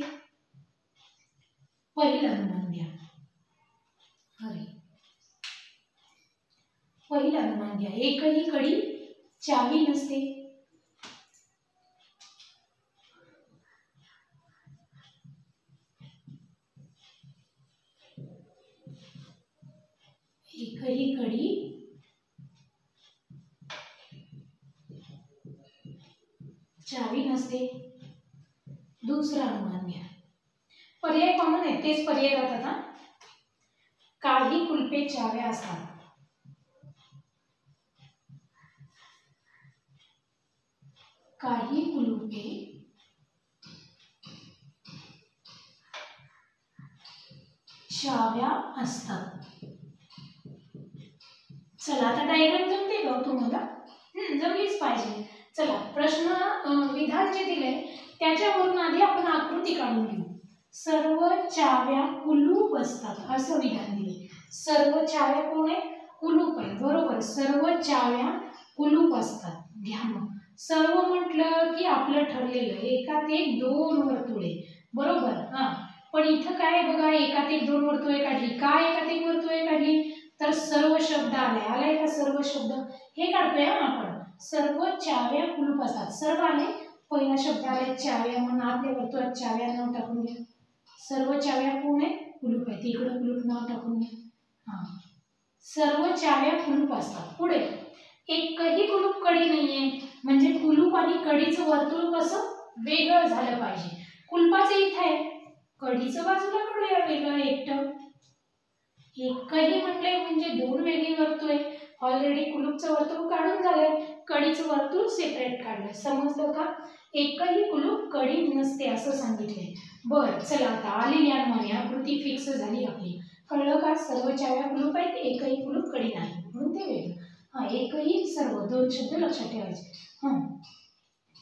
पहिला अनुमान घ्या. पहिला अनुमान घ्या, एकही कडी चावी नसते. एकही कडी चावी नसते. दुसरा अनुमान घ्या. पर्याय कॉमन आहे, तेच पर्याय राहतात ना. काही कुलपे चाव्या असतात. काही कुलूपे चाव्या असतात. चला आता डायग्राम जमते का तुम्हाला? जमलीच पाहिजे. चला प्रश्न विधान जे दिले त्याच्यावरून आधी आपण आकृती काढून घेऊ. सर्व चाव्या कुलूप असतात असं विधान दिले. सर्व चाव्या कोण आहे? कुलूप आहे. बरोबर, सर्व चाव्या कुलूप असतात. घ्या मग. सर्व म्हटलं की आपलं ठरलेलं एकात एक दोन वर्तुळे. बरोबर. पण इथं काय बघा, एकात एक दोन वर्तुळे काढली. काय एकात एक वर्तुळे काढली? तर सर्व शब्द आलाय का? सर्व शब्द हे काढतोय आपण. सर्व चाव्या कुलूप असतात. सर्व आले. पहिला शब्द आलाय चाव्या, म्हणून आतल्या वर्तुळात चाव्या नाव टाकून घ्या. सर्व चाव्या कोण आहे? कुलूप आहे. इकडे कुलूप नाव टाकून घ्या. सर्व चाव्या कुलूप असतात. पुढे, एकही कुलूप कडी नाहीये, म्हणजे कुलूप आणि कडीचं वर्तुळ कसं वेगळं झालं पाहिजे. कुलपाचं इथं आहे, कडीचं बाजूला काढूया वेगळं एकटं. एकही म्हटलंय म्हणजे दोन वेगळी वर्तुळे. ऑलरेडी कुलूपचं वर्तुळ काढून झालंय, कडीचं वर्तुळ सेपरेट काढलंय. समजलं का? एकही कुलूप कडी नसते असं सांगितलंय. बरं चला, आता आलेली अनुमाने आकृती फिक्स झाली आपली. कळलं का? सर्व चाव्या कुलूप आहेत, एकही कुलूप कडी नाही, म्हणून ते वेगळं. एकही सर्व दोन शब्द लक्षात ठेवायचे.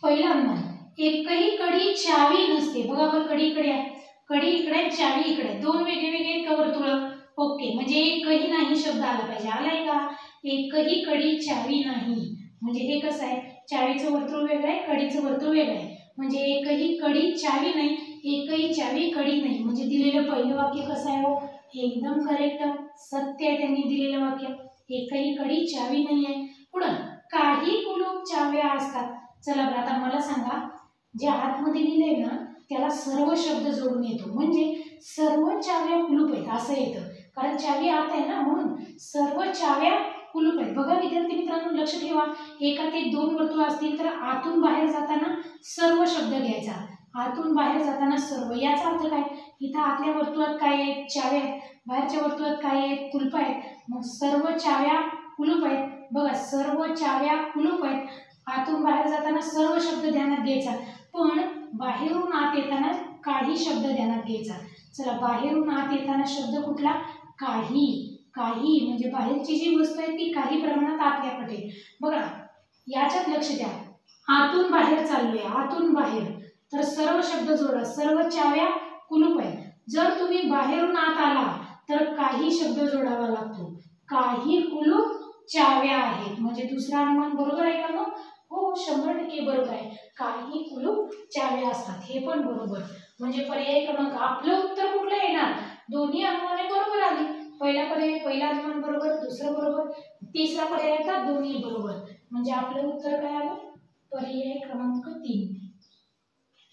पहिला अनुमान, एकही कडी चावी नसते. बघा बरं, कडी इकडे आहे, कडी इकडे, चावी इकडे, दोन वेगळे वर्तुळ. ओके, म्हणजे एकही नाही शब्द आला पाहिजे. आलाय का? एकही कडी चावी नाही, म्हणजे हे कसं आहे? चावीचं वर्तुळ वेगळं आहे, कडीचं वर्तुळ वेगळं आहे. म्हणजे एकही कडी चावी नाही, एकही चावी कडी नाही. म्हणजे दिलेलं पहिलं वाक्य कसं आहे? हो, एकदम करेक्ट, सत्य आहे त्यांनी दिलेलं वाक्य. एकही कडी चावी नाही आहे. पुढं, काही कुलूप चाव्या असतात. चला बरं, आता मला सांगा, जे आतमध्ये लिहिलंय ना त्याला सर्व शब्द जोडून येतो, म्हणजे सर्व चाव्या कुलूप आहेत असं येतं. कारण चावी आत आहे ना, म्हणून सर्व चाव्या कुलूप आहेत. बघा विद्यार्थी मित्रांनो, लक्ष ठेवा, एकात एक दोन वर्तुळ असतील तर आतून बाहेर जाताना सर्व शब्द घ्यायचा. आतून बाहेर जाताना सर्व. याचा अर्थ काय? इथं आतल्या वर्तुळात काय आहेत? चाव्या आहेत. बाहेरच्या वर्तुळात काय आहेत? कुलूप आहेत. मग सर्व चाव्या कुलूप आहेत. बघा, सर्व चाव्या कुलूप आहेत. आतून बाहेर जाताना सर्व शब्द ध्यानात घ्यायचा, पण बाहेरून आत येताना काही शब्द ध्यानात घ्यायचा. चला, बाहेरून आत येताना शब्द कुठला? काही. काही म्हणजे बाहेरची जी वस्तू आहे ती काही प्रमाणात आतल्या पटेल. बघा, याच्यात लक्ष द्या, आतून बाहेर चाललोय, आतून बाहेर, तर सर्व शब्द जोडा. सर्व चाव्या कुलूप आहेत. जर तुम्ही बाहेरून आत आला तर काही शब्द जोडावा लागतो. काही कुलूप चाव्या आहेत, म्हणजे दुसरा अनुमान बरोबर आहे का? मग हो, 100% बरोबर आहे. काही कुलूप चाव्या असतात, हे पण बरोबर. म्हणजे पर्याय क्रमांक, आपलं उत्तर कुठलं येणार? दोन्ही अनुमाने बरोबर आली. पहिला पर्याय, पहिला अनुमान बरोबर, दुसरं बरोबर. तिसरा पर्याय का दोन्ही बरोबर, म्हणजे आपलं उत्तर काय आलं? पर्याय क्रमांक 3,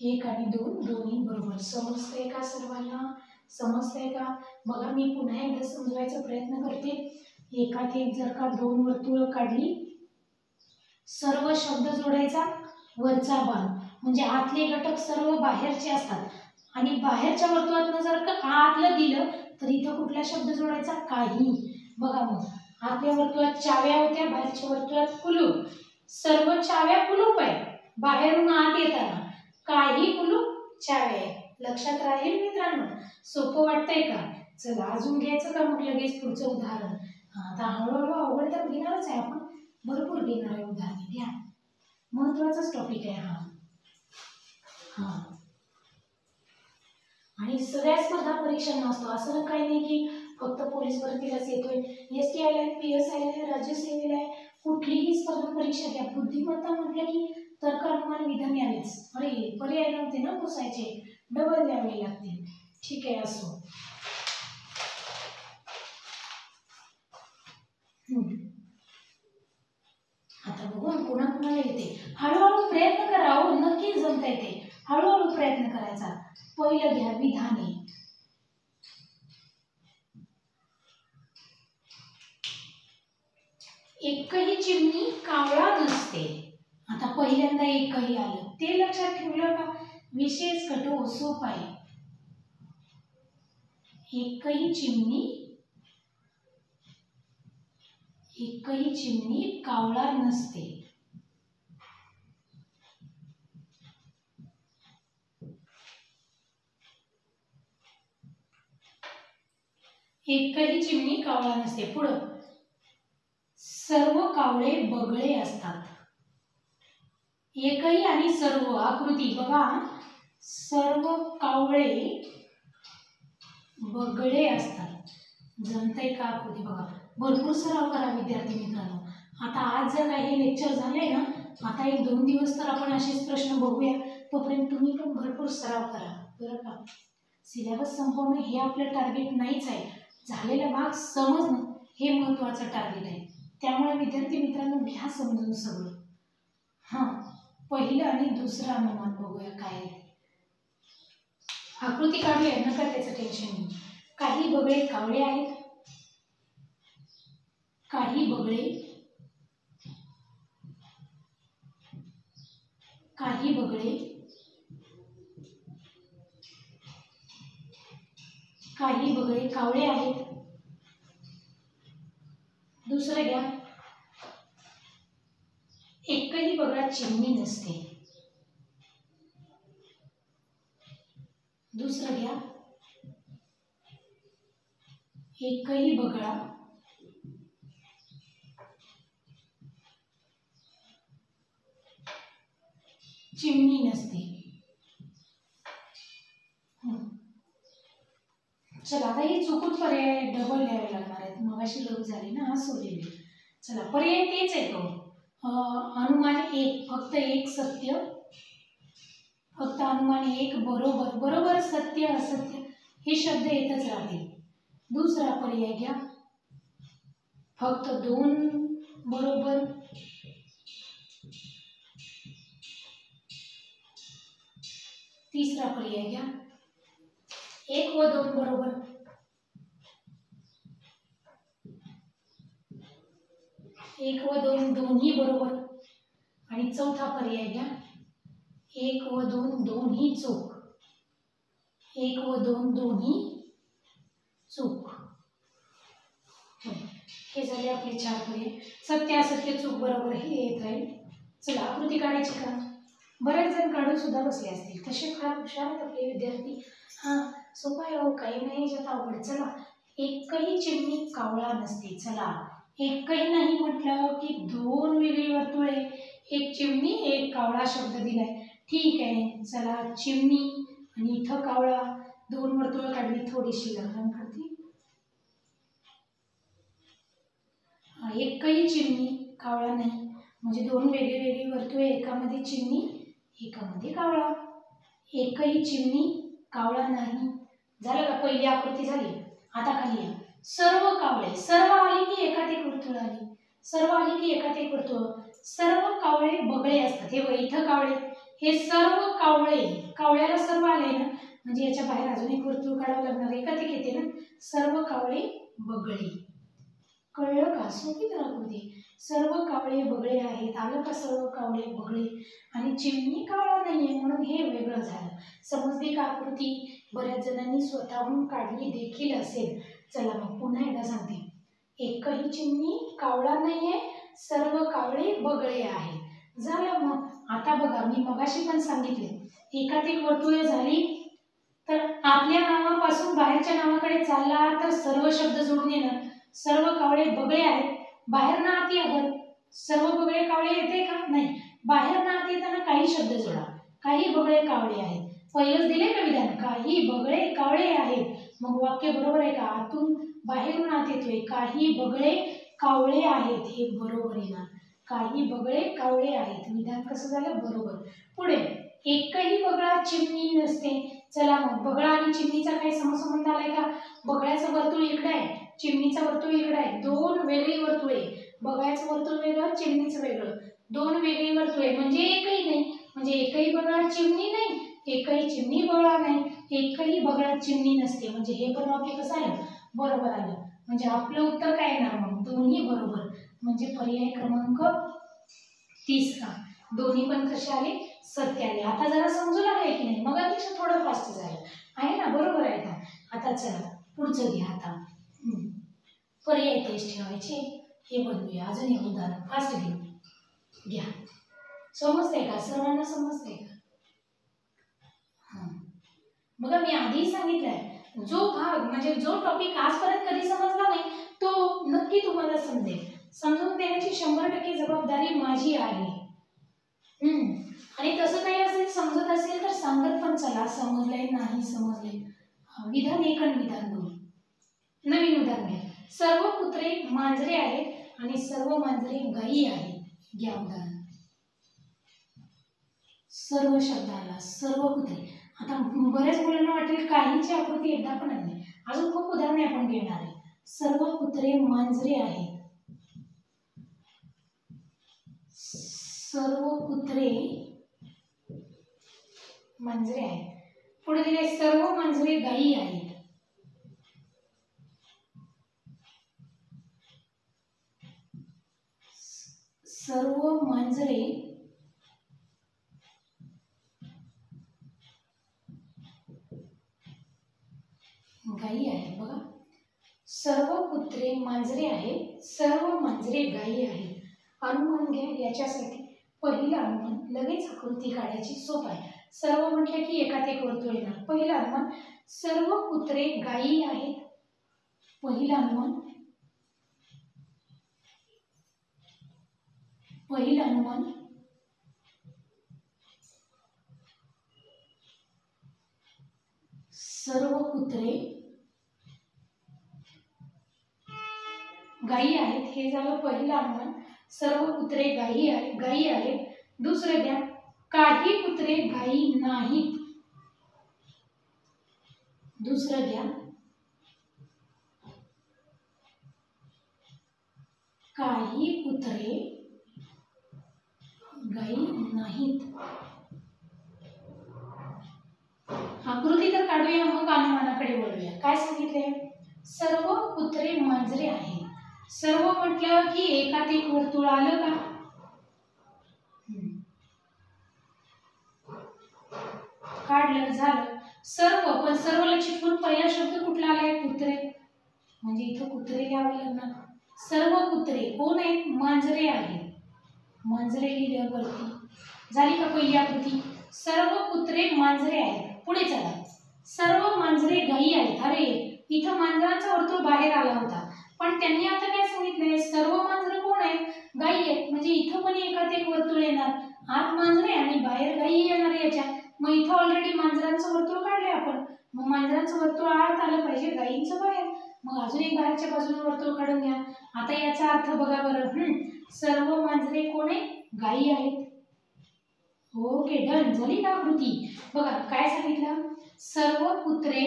1 आणि 2 दोन्ही बरोबर. समजतंय का सर्वांना? समजतंय का? बघा मी पुन्हा एकदा समजवायचा प्रयत्न करते. एकात एक जर का 2 वर्तुळ काढली, सर्व शब्द जोडायचा वरचा बाण, म्हणजे आतले घटक सर्व बाहेरचे असतात आणि बाहेरच्या वर्तुळातनं जर का आतलं दिलं तर इथं कुठला शब्द जोडायचा? काही. बघा मग आतल्या वर्तुळात चाव्या होत्या, बाहेरच्या वर्तुळात कुलूप. सर्व चाव्या कुलूप आहे, बाहेरून आत येताना काही कुलूप चाव्या आहे. लक्षात राहील मित्रांनो? सोपं वाटतंय का? चला अजून घ्यायचं का मग लगेच पुढचं उदाहरण? आता हळूहळू अवघड तर घेणारच आहे आपण, भरपूर घेणार आहे उदाहरणे. घ्या, महत्वाचाच टॉपिक आहे हा. आणि सगळ्या स्पर्धा परीक्षांना असतो, असं काही नाही की फक्त पोलीस भरतीलाच येतोय. ST आयला आहे, PS आयला आहे, राज्यसेवेला आहे, कुठलीही स्पर्धा परीक्षा घ्या, बुद्धिमत्ता म्हटलं की तर्क अनुमान विधान यावेच. अरे पर्याय नव्हते ना पुसायचे, डबल द्यावे लागतील. ठीक आहे, असो. आता बघू कोणाकोणाला येते. हळूहळू प्रयत्न करा, नक्की जमता येते. हळूहळू प्रयत्न करायचा. पहिलं घ्या विधाने. एकही चिमणी कावळा नसते. आता पहिल्यांदा एकही आलं, ते लक्षात ठेवलं का? विशेष कटो सोप आहे. एकही चिमणी कावळा नसते. एकही चिमणी कावळा नसते. पुढं सर्व कावळे बगळे असतात. एकही आणि सर्व आकृती बघा, सर्व कावळे बगळे असतात. जमतंय का आकृती? बघा भरपूर सराव करा विद्यार्थी मित्रांनो. आता आज जर काही लेक्चर झाले ना, आता 1-2 दिवस तर आपण असेच प्रश्न बघूया, तोपर्यंत तुम्ही पण भरपूर सराव करा बरं का. सिलेबस संपवणं हे आपलं टार्गेट नाहीच आहे, झालेला भाग समजणं हे महत्त्वाचं टार्गेट आहे. त्यामुळे विद्यार्थी मित्रांनो घ्या समजून सगळं. पहिलं आणि दुसरं अनुमान बघूया काय आहे. आकृती काढूया, नका त्याचं टेन्शन घेऊ. काही बगळे कावळे आहेत, काही बगळे कावळे आहेत. दुसरं घ्या, एकही बगळा चिमणी नसते. दुसरं घ्या, एकही बगळा चिमणी नसते. चला आता हे चुकून पर्याय डबल द्यावे लागणार आहेत, मग अशी गरज झाली ना, सोडलेली. चला पर्याय तेच येतो. अनुमान 1 फक्त 1 सत्य, फक्त अनुमान 1 बरोबर. बरोबर सत्य असत्य हे शब्द येतच राहतील. दुसरा पर्याय घ्या, फक्त 2 बरोबर. तिसरा पर्याय घ्या, 1 व 2 बरोबर. एक व दोन दोन्ही बरोबर. आणि चौथा पर्याय घ्या, 1 व 2 दोन्ही चूक. 1 व 2 दोन्ही चूक. हे झाले आपले 4 पर्याय. सत्य असत्य चूक बरोबर हे येत राहील. चला आकृती काढायची का? बरेच जण काढून सुद्धा बसले असतील, तसे फार हुशार आहेत आपले विद्यार्थी. सोपं आहे हो, काही नाही याच्यात अवघड. चला एकही चिमणी कावळा नसते. चला एकही नाही म्हटलं की 2 वेगळी वर्तुळे, 1 चिमणी 1 कावळा शब्द दिलाय. ठीक आहे, चला चिमणी आणि इथं कावळा, 2 वर्तुळ काढली, थोडीशी लहान करते. एकही चिमणी कावळा नाही, म्हणजे 2 वेगळी वर्तुळे, एकामध्ये चिमणी एकामध्ये कावळा. एकही चिमणी कावळा नाही. झालं का? पहिली आकृती झाली. आता खाली या. सर्व कावळे, सर्व आली की एकात एक वर्तुळ आली. सर्व आली की एकात एक वर्तुळ. सर्व कावळे बगळे असतात. हे बघा इथं कावळे, हे सर्व कावळे, कावळ्याला सर्व आले ना, म्हणजे याच्या बाहेर अजून एक वर्तुळ काढावं लागणार. एकात एक येते ना. सर्व कावळे बगळे. कळलं का? सोपी तर आकृती. सर्व कावळे बगळे आहेत. आलं का? सर्व कावळे बगळे. आणि चिमणी कावळा नाहीये म्हणून हे वेगळं झालं. समजली का आकृती? बऱ्याच जणांनी स्वतःहून काढली देखील असेल. चला मग पुन्हा एकदा सांगते. एकही चिमणी कावळा नाहीये, सर्व कावळे बगळे आहेत. झालं मग. आता बघा मी मगाशी पण सांगितले, एकात एक वर्तुळे झाली तर आपल्या नावापासून बाहेरच्या नावाकडे चालला तर सर्व शब्द जोडून येणार. सर्व कावळे बगळे आहेत. बाहेर ना आत अगर सर्व बगळे कावळे येते का? नाही. बाहेर ना आत येताना काही शब्द जोडा. काही बगळे कावळे आहेत. पहिलंच दिले का विधान? काही बगळे कावळे आहेत. मग वाक्य बरोबर आहे का? आतून बाहेरून आत येतोय. काही बगळे कावळे आहेत. हे बरोबर येणार. काही बगळे कावळे आहेत. विधान कसं झालं? बरोबर. पुढे एकही बगळा चिमणी नसते. चला मग बगळा आणि चिमणीचा काही समसंबंध आलाय का? बगळ्याचं वर्तुळ इकडे आहे, चिमणीचं वर्तुळ इकडे आहे. दोन वेगळी वर्तुळे. बगळ्याचं वर्तुळ वेगळं, चिमणीचं वेगळं. दोन वेगळी वर्तुळे म्हणजे एकही नाही. म्हणजे एकही बगळा चिमणी नाही, एकही चिमणी बगळा नाही. एकही बगळा चिमणी नसते. म्हणजे हे पण वाक्य कसं आलं? बरोबर आलं. म्हणजे आपलं उत्तर काय येणार मग? दोन्ही बरोबर. म्हणजे पर्याय क्रमांक 30. दोन्ही पण कसे आले? सत्य आले. आता जरा समजू लागले की नाही? मगापेक्षा थोडं फास्ट झालं आहे ना? बरोबर आहे का? आता चला पुढचं घ्या. आता पर्याय तेच ठेवायचे. हे बनवूया. अजून एक उदाहरण फास्ट घेऊ. घ्या. समजतंय का? सर्वांना समजतंय का? बघा मी आधीही सांगितलंय, जो भाग म्हणजे जो टॉपिक आजपर्यंत कधी समजला नाही तो नक्की तुम्हाला समजेल. समजून देण्याची 100% जबाबदारी माझी आहे. आणि तसं काही असेल, समजत असेल तर सांगत पण चला. समजलंय नाही समजले. विधान 1 आणि विधान 2. नवीन उदाहरण घ्या. सर्व कुत्रे मांजरे आहेत आणि सर्व मांजरे गायी आहेत. घ्या उदाहरण. सर्व शब्दाला सर्व कुत्रे. आता बऱ्याच मुलांना वाटेल काहींची आकृती एकदा पण नाही. अजून खूप उदाहरणे आपण घेणार आहे. सर्व कुत्रे मांजरे आहेत. सर्व कुत्रे मांजरे आहेत. पुढे दिले सर्व मांजरे गायी आहेत. सर्व मांजरे गायी आहेत. बघा सर्व कुत्रे मांजरे आहेत, सर्व मांजरे गायी आहेत. अनुमान घ्या. याच्यासाठी पहिलं अनुमान लगेच आकृती काढायची सोप आहे. सर्व म्हटले की एकात एक वर्तुळ येणार. पहिलं अनुमान सर्व कुत्रे गायी आहेत. पहिलं अनुमान सर्व कुत्रे गायी आहेत. हे झालं पहिलं अनुमान. सर्व कुत्रे गायी आहेत. दुसरं द्या काही कुत्रे गायी नाहीत. दुसरं द्या काही कुत्रे गायी नाहीत. आकृती तर काढूया, मग अनुमानाकडे वळूया. काय सांगितले? सर्व कुत्रे मांजरे आहेत. सर्व म्हटलं की एकात एक वर्तुळ आलं का? काढलं झालं. सर्व, पण सर्वला चिटकून पहिला शब्द कुठला आलाय? कुत्रे. म्हणजे इथं कुत्रे लिहावं लागणार. सर्व कुत्रे कोण आहेत? मांजरे आहेत. मांजरे लिहिल्यावरती झाली का पहिली आकृती? सर्व कुत्रे मांजरे आहेत. पुढे चला. सर्व मांजरे गायी आहेत. अरे इथं मांजरांचा वर्तुळ बाहेर आला होता, पण त्यांनी आता काय सांगितलंय? सर्व मांजरं कोण आहेत? गायी आहेत. म्हणजे इथं पण एकात एक वर्तुळ येणार. आत मांजरे आणि बाहेर गायी येणार याच्या. मग इथं ऑलरेडी मांजरांचं वर्तुळ काढले आपण. मग मांजरांचं वर्तुळ आत आलं पाहिजे, गायींचं बाहेर. मग अजून एक बाहेरच्या बाजूने वर्तुळ काढून घ्या. आता याचा अर्थ बघा बरं. सर्व मांजरे कोण आहेत? गायी आहेत. Okay done. झाली का आकृती? बघा काय सांगितलं? सर्व कुत्रे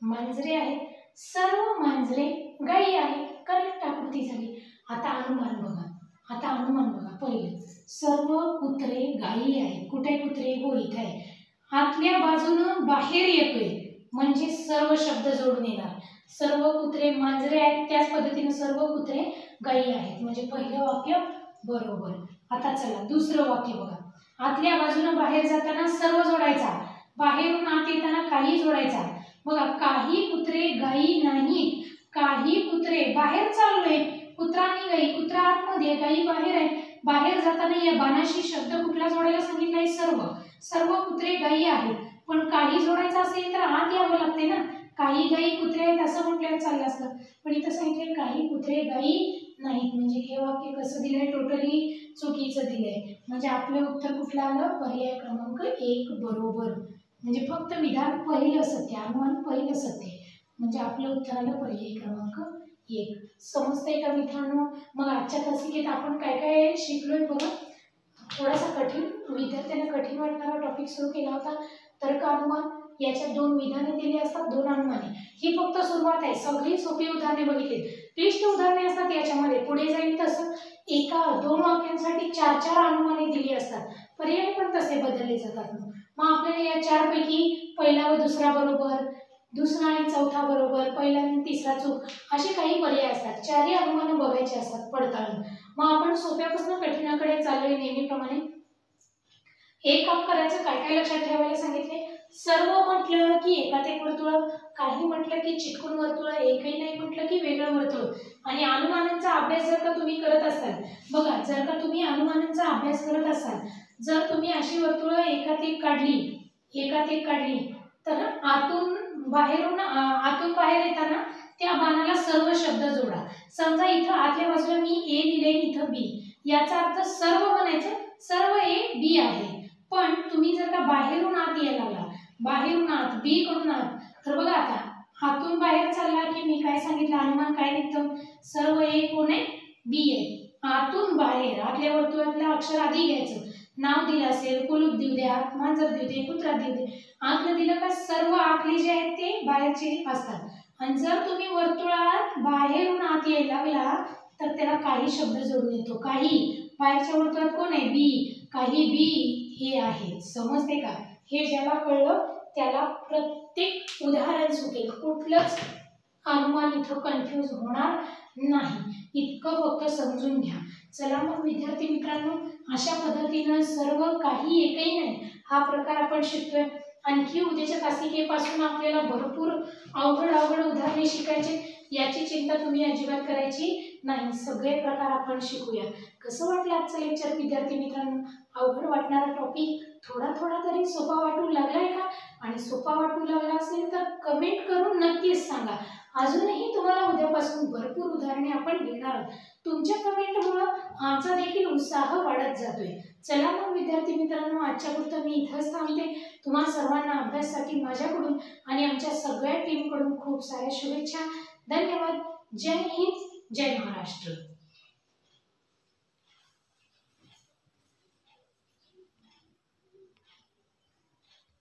मांजरे आहेत, सर्व मांजरे गायी आहेत. करेक्ट आकृती झाली. आता अनुमान बघा. सर्व कुत्रे गायी आहेत. कुठे कुत्रे? हो इथे आहे. आतल्या बाजूनं बाहेर येतोय म्हणजे सर्व शब्द जोडून येणार. सर्व कुत्रे मांजरे आहेत, त्याच पद्धतीने सर्व कुत्रे गायी आहेत. म्हणजे पहिलं वाक्य बरोबर. आता चला दुसरं वाक्य बघा. आतल्या बाजूनं बाहेर जाताना सर्व जोडायचा, बाहेरून आत येताना काही जोडायचा. बघा, काही कुत्रे गायी नाहीत. काही कुत्रे बाहेर चाललोय, कुत्रा आणि गायी, कुत्रा आतमध्ये, गायी बाहेर आहे. बाहेर जाताना या बाणाशी शब्द कुठला जोडायला सांगितलाय? सर्व. सर्व कुत्रे गायी आहेत. पण काही जोडायचं असेल तर आत यावं लागते ना. काही गायी कुत्रे आहेत असं म्हटल्यावर चाललं असतं, पण इथं सांगितलंय काही कुत्रे गायी नाहीत. म्हणजे हे वाक्य कसं दिलंय? टोटली चुकीचं दिलंय. म्हणजे आपलं उत्तर कुठलं आलं? पर्याय क्रमांक 1 बरोबर. म्हणजे फक्त विधान पहिलं सत्य, अनुमान पहिलं सत्य. म्हणजे आपलं उत्तर आलं पर्याय क्रमांक 1. समजतंय का मित्रांनो? मग आजच्या तासिकेत आपण काय काय शिकलोय बघा. थोडासा कठीण, विद्यार्थ्यांना कठीण वाटणारा टॉपिक सुरू केला होता, तर्क अनुमान. याच्यात 2 विधाने दिली असतात, 2 अनुमाने. ही फक्त सुरुवात आहे. सगळी सोपी उदाहरणे बघितली. क्लिष्ट उदाहरणे असतात याच्यामध्ये. पुढे जाईल तसं 1-2 वाक्यांसाठी 4-4 अनुमाने दिली असतात. पर्याय पण तसे बदलले जातात. मग आपल्याला या 4 पैकी पहिला व दुसरा बरोबर, दुसरा आणि चौथा बरोबर, पहिला आणि तिसरा चूक, असे काही पर्याय असतात. 4ही अनुमानं बघायची असतात पडताळून. मग आपण सोप्यापासून कठीणाकडे चाललोय नेहमीप्रमाणे. एक काम करायचं, काय काय लक्षात ठेवायला सांगितले? सर्व म्हटलं की एकाधिक वर्तुळ, काही म्हटलं की चिटकून वर्तुळ, एकही नाही म्हटलं की वेगळं वर्तुळ. आणि अनुमानांचा अभ्यास जर का तुम्ही करत असाल, बघा, जर का तुम्ही अनुमानांचा अभ्यास करत असाल, जर तुम्ही अशी वर्तुळ एकाधिक काढली, तर आतून बाहेर येताना त्या बाणाला सर्व शब्द जोडा. समजा इथं आतल्या बाजूला मी ए लिहिले, इथं बी, याचा अर्थ सर्व म्हणायचं, सर्व ए बी आहे. पण तुम्ही जर का बाहेरून आत यायला लागला, बाहेरून आत, बी कडून आत, तर बघा आता हातून बाहेर चालला की मी काय सांगितलं, अनुमान काय निघतं? सर्व ए कोण आहे? बी आहे. आतून बाहेर, आतल्या वर्तुळातलं अक्षर आधी घ्यायचं. नाव दिलं असेल, कुलूप देऊ द्या, मांजर देऊ दे, कुत्रा देऊ दे, आतलं दिलं का सर्व आतले जे आहेत ते बाहेरचे असतात. आणि जर तुम्ही वर्तुळात बाहेरून आत यायला लागला तर त्याला काही शब्द जोडून येतो. काही बाहेरच्या वर्तुळात कोण आहे? बी. काही बी हे आहे. समजते का? हे ज्याला कळलं त्याला प्रत्येक उदाहरण सुटेल, कुठलंच अनुमान इथं कन्फ्यूज होणार नाही. इतकं फक्त समजून घ्या. चला मग विद्यार्थी मित्रांनो, अशा पद्धतीनं सर्व काही एकही नाही हा प्रकार आपण शिकतोय. आणखी उद्याच्या तासिकेपासून आपल्याला भरपूर अवघड उदाहरणे शिकायचे. याची चिंता तुम्ही अजिबात करायची नाही. सगळे प्रकार आपण शिकूया. कसं वाटलं आजचं लेक्चर विद्यार्थी मित्रांनो? अवघड वाटणारा टॉपिक थोडा तरी सोपा वाटू लागलाय का? आणि सोपा वाटू लागला असेल तर कमेंट करून नक्कीच सांगा. अजूनही तुम्हाला उद्यापासून भरपूर उदाहरणे आपण घेणार आहोत. तुमच्या कमेंटमुळे आमचा देखील उत्साह वाढत जातोय. चला मग विद्यार्थी मित्रांनो, आजच्या पुरतं मी इथंच थांबते. तुम्हा सर्वांना अभ्यासासाठी माझ्याकडून आणि आमच्या सगळ्या टीमकडून खूप साऱ्या शुभेच्छा. धन्यवाद. जय हिंद, जय महाराष्ट्र.